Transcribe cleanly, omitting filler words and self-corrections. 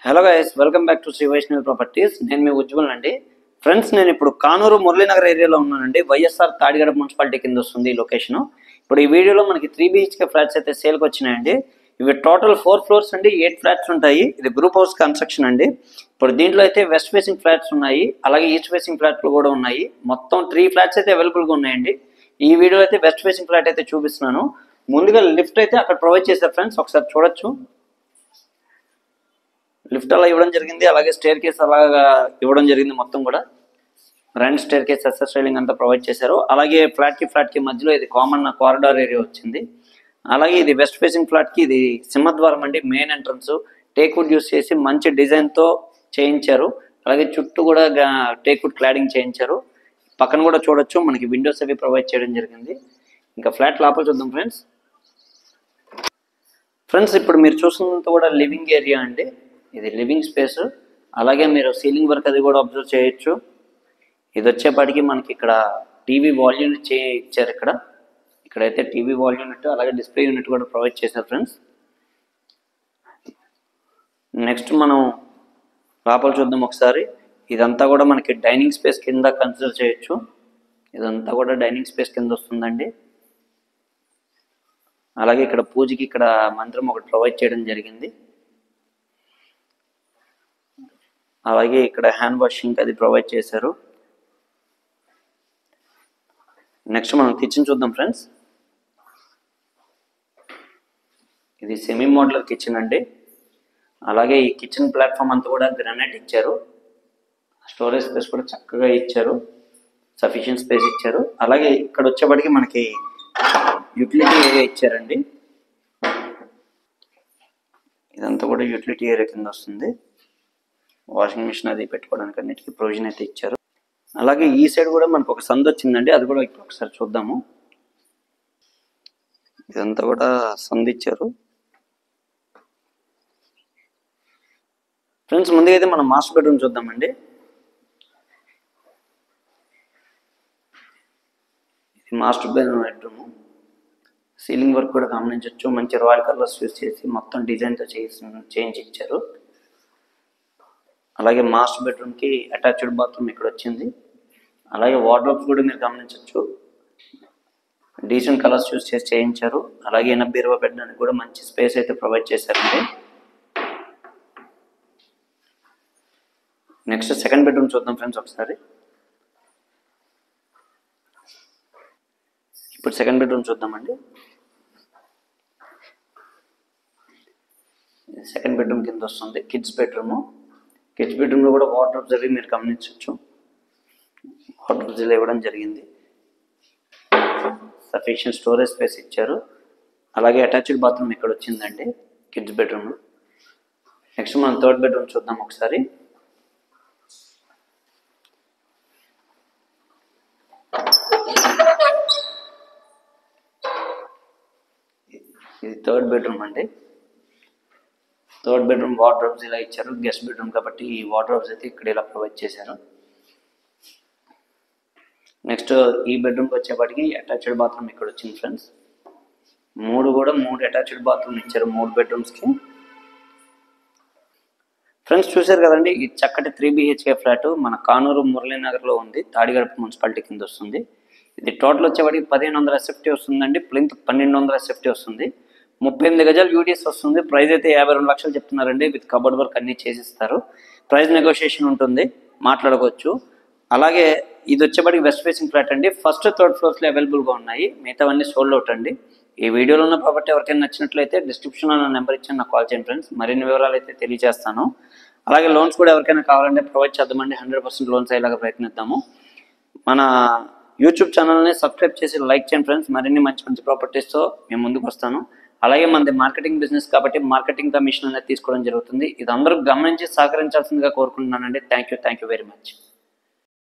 Hello guys, welcome back to Shri Vaishnavi properties. నేను మీ ఉజ్వల్ అండి. ఫ్రెండ్స్, నేను ఇప్పుడు కానూరు మురళీనగర్ ఏరియాలో ఉన్నానండి. వైఎస్ఆర్ తాడిగడ మున్సిపాలిటీ కింద వస్తుంది ఈ లొకేషన్. ఇప్పుడు ఈ వీడియోలో మనకి 3 BHK ఫ్లాట్స్ అయితే సేల్కి వచ్చినాయండి. ఇవి టోటల్ 4 ఫ్లోర్స్ అండి, 8 ఫ్లాట్స్ ఉంటాయి. ఇది గ్రూప్ హౌస్ కన్స్ట్రక్షన్ అండి. ఇప్పుడు దీంట్లో అయితే వెస్ట్ ఫేసింగ్ ఫ్లాట్స్ ఉన్నాయి, అలాగే ఈస్ట్ ఫేసింగ్ ఫ్లాట్లు కూడా ఉన్నాయి. మొత్తం 3 ఫ్లాట్స్ అయితే అవైలబుల్గా ఉన్నాయండి. ఈ వీడియోలో అయితే వెస్ట్ ఫేసింగ్ ఫ్లాట్ అయితే చూపిస్తున్నాను. ముందుగా లిఫ్ట్ అయితే అక్కడ ప్రొవైడ్ చేశారు ఫ్రెండ్స్, ఒకసారి చూడొచ్చు. లిఫ్ట్ అలా ఇవ్వడం జరిగింది, అలాగే స్టేర్ కేస్ అలాగా ఇవ్వడం జరిగింది. మొత్తం కూడా grand staircase, SS railing అంతా ప్రొవైడ్ చేశారు. అలాగే ఫ్లాట్ కి మధ్యలో ఇది కామన్ కారిడార్ ఏరియా వచ్చింది. అలాగే ఇది వెస్ట్ ఫేసింగ్ ఫ్లాట్ కి ఇది సింహద్వారం అండి. మెయిన్ ఎంట్రన్స్ టేక్వుడ్ యూస్ చేసి మంచి డిజైన్ తో చేయించారు. అలాగే చుట్టూ కూడా టేక్వుడ్ క్లాడింగ్ చేయించారు. పక్కన కూడా చూడొచ్చు, మనకి విండోస్ అవి ప్రొవైడ్ చేయడం జరిగింది. ఇంకా ఫ్లాట్ లోపల చూద్దాం ఫ్రెండ్స్. ఇప్పుడు మీరు చూస్తున్నంత కూడా లివింగ్ ఏరియా అండి. ఇది లివింగ్ స్పేస్. అలాగే మీరు సీలింగ్ వర్క్ అది కూడా అబ్జర్వ్ చేయొచ్చు. ఇది వచ్చేపాటికి మనకి ఇక్కడ టీవీ వాల్ యూనిట్ ఇచ్చారు. ఇక్కడైతే టీవీ వాల్ యూనిట్, అలాగే డిస్ప్లే యూనిట్ కూడా ప్రొవైడ్ చేశారు ఫ్రెండ్స్. నెక్స్ట్ మనం లోపల చూద్దాం ఒకసారి. ఇదంతా కూడా మనకి డైనింగ్ స్పేస్ కింద కన్సిడర్ చేయొచ్చు. ఇదంతా కూడా డైనింగ్ స్పేస్ కింద వస్తుందండి. అలాగే ఇక్కడ పూజకి ఇక్కడ మంత్రం ఒకటి ప్రొవైడ్ చేయడం జరిగింది. అలాగే ఇక్కడ హ్యాండ్ వాషింగ్ అది ప్రొవైడ్ చేశారు. నెక్స్ట్ మనం కిచెన్ చూద్దాం ఫ్రెండ్స్. ఇది సెమీ మోడ్యులర్ కిచెన్ అండి. అలాగే ఈ కిచెన్ ప్లాట్ఫామ్ అంతా కూడా గ్రానైట్ ఇచ్చారు. స్టోరేజ్ స్పేస్ కూడా చక్కగా ఇచ్చారు, సఫిషియెంట్ స్పేస్ ఇచ్చారు. అలాగే ఇక్కడ వచ్చేప్పటికి మనకి యూటిలిటీ ఏరియా ఇచ్చారండి. ఇదంతా కూడా యూటిలిటీ ఏరియా కింద వస్తుంది. వాషింగ్ మిషన్ అది పెట్టుకోవడానికి అన్నిటికీ ప్రొవిజన్ అయితే ఇచ్చారు. అలాగే ఈ సైడ్ కూడా మనకు ఒక సందు వచ్చిందండి, అది కూడా ఇప్పుడు ఒకసారి చూద్దాము. ఇదంతా కూడా సందు ఇచ్చారు ఫ్రెండ్స్. ముందుగా అయితే మనం మాస్టర్ బెడ్రూమ్ చూద్దామండి. ఇది మాస్టర్ బెడ్రూమ్. సీలింగ్ వర్క్ కూడా గమనించవచ్చు. మంచి రాయల్ కలర్స్ యూస్ చేసి మొత్తం డిజైన్తో చేయించారు. అలాగే మాస్టర్ బెడ్రూమ్కి అటాచ్డ్ బాత్రూమ్ ఇక్కడ వచ్చింది. అలాగే వార్డ్రోబ్స్ కూడా మీరు గమనించవచ్చు, డీసెంట్ కలర్స్ యూస్ చేసి చేయించారు. అలాగే ఎనభై 20 పెట్టడానికి కూడా మంచి స్పేస్ అయితే ప్రొవైడ్ చేశారండి. నెక్స్ట్ సెకండ్ బెడ్రూమ్ చూద్దాం ఫ్రెండ్స్ ఒకసారి. ఇప్పుడు సెకండ్ బెడ్రూమ్ చూద్దామండి. సెకండ్ బెడ్రూమ్ కింద వస్తుంది కిడ్స్ బెడ్రూమ్. కిడ్స్ బెడ్రూమ్లో కూడా వార్డ్రోబ్స్ అవి మీరు గమనించవచ్చు. వార్డ్రోబ్స్ ఇవ్వడం జరిగింది. సఫిషియెంట్ స్టోరేజ్ స్పేస్ ఇచ్చారు. అలాగే అటాచ్డ్ బాత్రూమ్ ఇక్కడ వచ్చిందండి కిడ్స్ బెడ్రూమ్. నెక్స్ట్ మనం థర్డ్ బెడ్రూమ్ చూద్దాం ఒకసారి. ఇది థర్డ్ బెడ్రూమ్ అండి. థర్డ్ బెడ్రూమ్ వార్డ్రోబ్స్ ఇలా ఇచ్చారు. గెస్ట్ బెడ్రూమ్ కాబట్టి ఈ వార్డ్రోబ్స్ అయితే ఇక్కడ ఇలా ప్రొవైడ్ చేశారు. నెక్స్ట్ ఈ బెడ్రూమ్కి వచ్చేప్పటికి అటాచ్డ్ బాత్రూమ్ ఇక్కడ వచ్చింది ఫ్రెండ్స్. మూడు అటాచ్డ్ బాత్రూమ్ ఇచ్చారు 3 బెడ్రూమ్స్కి. ఫ్రెండ్స్ చూశారు కదండి, ఈ చక్కటి 3 BHK ఫ్లాట్ మన కానూరు మురళీనగర్లో ఉంది. తాడిగడ మున్సిపాలిటీ కింద వస్తుంది. ఇది టోటల్ వచ్చేవాడికి 1500 SFT వస్తుందండి. ప్లింత్ 1200 SFT వస్తుంది. 38 గజాలు యూడిఎస్ వస్తుంది. ప్రైస్ అయితే 52 లక్షలు చెప్తున్నారండి. విత్ కబోర్డ్ వర్క్ అన్నీ చేసిస్తారు. ప్రైస్ నెగోషియేషన్ ఉంటుంది, మాట్లాడుకోవచ్చు. అలాగే ఇది వచ్చేప్పటికి వెస్ట్ ఫేసింగ్ ఫ్లాట్ అండి. ఫస్ట్ 3rd ఫ్లోర్స్లో అవైలబుల్గా ఉన్నాయి. మిగతావన్నీ సోల్డ్ అవుట్ అండి. ఈ వీడియోలో ఉన్న ప్రాపర్టీ ఎవరికైనా నచ్చినట్లయితే డిస్క్రిప్షన్లో నా నెంబర్ ఇచ్చి నాకు కాల్ చేయండి ఫ్రెండ్స్. మరిన్ని వివరాలు అయితే తెలియజేస్తాను. అలాగే లోన్స్ కూడా ఎవరికైనా కావాలంటే ప్రొవైడ్ చేద్దామండి. 100% లోన్స్ అయ్యేలాగా ప్రయత్నిద్దాము. మన యూట్యూబ్ ఛానల్ని సబ్స్క్రైబ్ చేసి లైక్ చేయండి ఫ్రెండ్స్. మరిన్ని మంచి ప్రాపర్టీస్తో మేము ముందుకు వస్తాను. అలాగే మనది మార్కెటింగ్ బిజినెస్ కాబట్టి మార్కెటింగ్ కమిషన్ అనేది తీసుకోవడం జరుగుతుంది. ఇది అందరూ గమనించి సహకరించాల్సిందిగా కోరుకుంటున్నానండి. Thank you very much.